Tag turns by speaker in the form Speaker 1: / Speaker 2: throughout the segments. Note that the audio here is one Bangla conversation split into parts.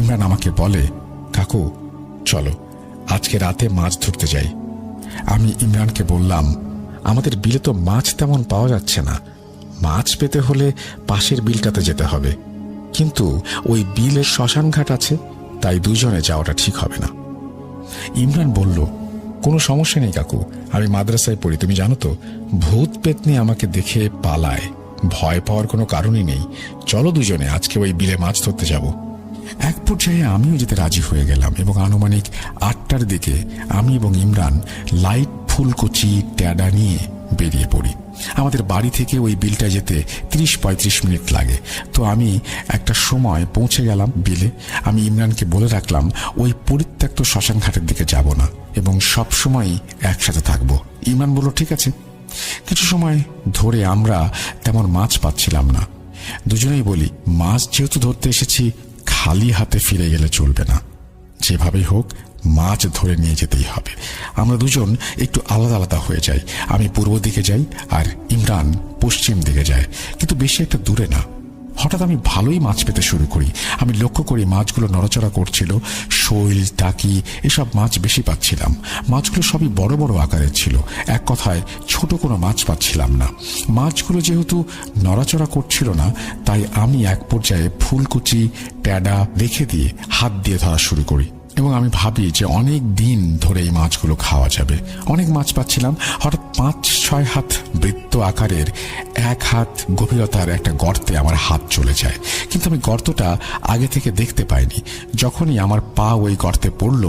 Speaker 1: ইমরান আমাকে বলে, কাকু চলো আজকে রাতে মাছ ধরতে যাই। আমি ইমরানকে বললাম, আমাদের বিলে তো মাছ তেমন পাওয়া যাচ্ছে না, মাছ পেতে হলে পাশের বিলটাতে যেতে হবে, কিন্তু ওই বিলে শ্মশান ঘাট আছে, তাই দুজনে যাওয়াটা ঠিক হবে না। ইমরান বলল, কোনো সমস্যা নেই কাকু, আমি মাদ্রাসায় পড়ি, তুমি জানো তো ভূত পেতনি আমাকে দেখে পালায়, ভয় পাওয়ার কোনো কারণই নেই, চলো দুজনে আজকে ওই বিলে মাছ ধরতে যাব। এক পর্যায়ে আমিও যেতে রাজি হয়ে গেলাম এবং আনুমানিক 8টার দিকে আমি এবং ইমরান লাইট ফুলকচি ট্যাডা নিয়ে বেরিয়ে পড়ি। আমাদের বাড়ি থেকে ওই বিলটা যেতে 30-35 মিনিট লাগে, তো আমি একটা সময় পৌঁছে গেলাম বিলে। আমি ইমরানকে বলে রাখলাম ওই পরিত্যক্ত শ্মশান ঘাটের দিকে যাব না এবং সব সময় একসাথে থাকব। ইমরান বলল, ঠিক আছে। কিছু সময় ধরে আমরা তেমন মাছ পাচ্ছিলাম না। দুজনেই বলি, মাছ যেহেতু ধরতে এসেছি, খালি হাতে ফিরে গেলে চলবে না, যেভাবেই হোক মাছ ধরে নিয়ে যেতেই হবে। আমরা দুজন একটু আলাদা আলাদা হয়ে যাই, আমি পূর্ব দিকে যাই আর ইমরান পশ্চিম দিকে যায়, কিন্তু বেশি একটা দূরে না। হঠাৎ আমি ভালোই মাছ পেতে শুরু করি। আমি লক্ষ্য করি মাছগুলো নড়াচড়া করছিল, শৈল, টাকি এসব মাছ বেশি পাচ্ছিলাম। মাছগুলো সবই বড় বড় আকারের ছিল, এক কথায় ছোট কোনো মাছ পাচ্ছিলাম না। মাছগুলো যেহেতু নড়াচড়া করছিল না, তাই আমি এক পর্যায়ে ফুলকুচি ট্যাডা রেখে দিয়ে হাত দিয়ে ধরা শুরু করি এবং আমি ভাবি যে অনেক দিন ধরে এই মাছগুলো খাওয়া যাবে। অনেক মাছ পাচ্ছিলাম। হঠাৎ 5-6 হাত বৃত্ত আকারের 1 হাত গভীরতার একটা গর্তে আমার হাত চলে যায়, কিন্তু আমি গর্তটা আগে থেকে দেখতে পাইনি। যখনই আমার পা ওই গর্তে পড়ল,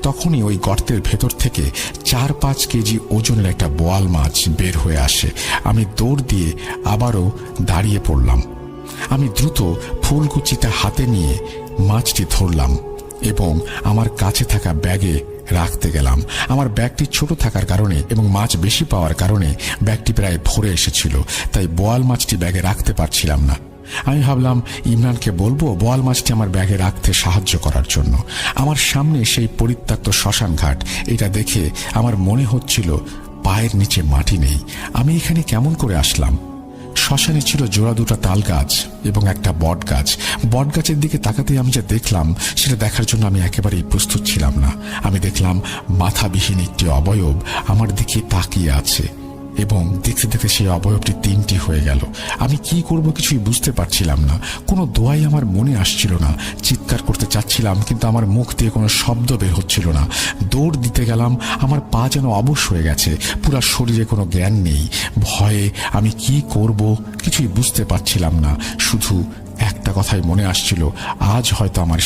Speaker 1: তখনই ওই গর্তের ভেতর থেকে 4-5 কেজি ওজনের একটা বোয়াল মাছ বের হয়ে আসে। আমি দৌড় দিয়ে আবারও দাঁড়িয়ে পড়লাম। আমি দ্রুত ফুলকুচিটা হাতে নিয়ে মাছটি ধরলাম এবং আমার কাছে থাকা ব্যাগে রাখতে গেলাম। আমার ব্যাগটি ছোট থাকার কারণে এবং মাছ বেশি পাওয়ার কারণে ব্যাগটি প্রায় ভরে এসেছিল, তাই বোয়াল মাছটি ব্যাগে রাখতে পারছিলাম না। আমি ভাবলাম ইমরানকে বলবো বোয়াল মাছটি আমার ব্যাগে রাখতে সাহায্য করার জন্য। আমার সামনে সেই পরিত্যক্ত শ্মশান ঘাট, এটা দেখে আমার মনে হচ্ছিল পায়ের নিচে মাটি নেই। আমি এখানে কেমন করে আসলাম? শ্মশানে ছিল জোড়া 2টা তাল গাছ এবং একটা বট গাছ। বট গাছের দিকে তাকাতে আমি যা দেখলাম সেটা দেখার জন্য আমি একেবারেই প্রস্তুত ছিলাম না। আমি দেখলাম মাথাবিহীন একটি অবয়ব আমার দিকে তাকিয়ে আছে এবং দেখতে দেখতে সেই অবয়বটি 3টি হয়ে গেল। আমি কি করব কিছুই বুঝতে পারছিলাম না। কোনো দোয়াই আমার মনে আসছিল না। চিৎকার করতে চাচ্ছিলাম, কিন্তু আমার মুখ দিয়ে কোনো শব্দ বের হচ্ছিল না। দৌড় দিতে গেলাম, আমার পা যেন অবশ হয়ে গেছে, পুরো শরীরে কোনো জ্ঞান নেই। ভয়ে আমি কি করব কিছুই বুঝতে পারছিলাম না। শুধু একটা কথাই মনে আসছিল, আজ হয়তো আমার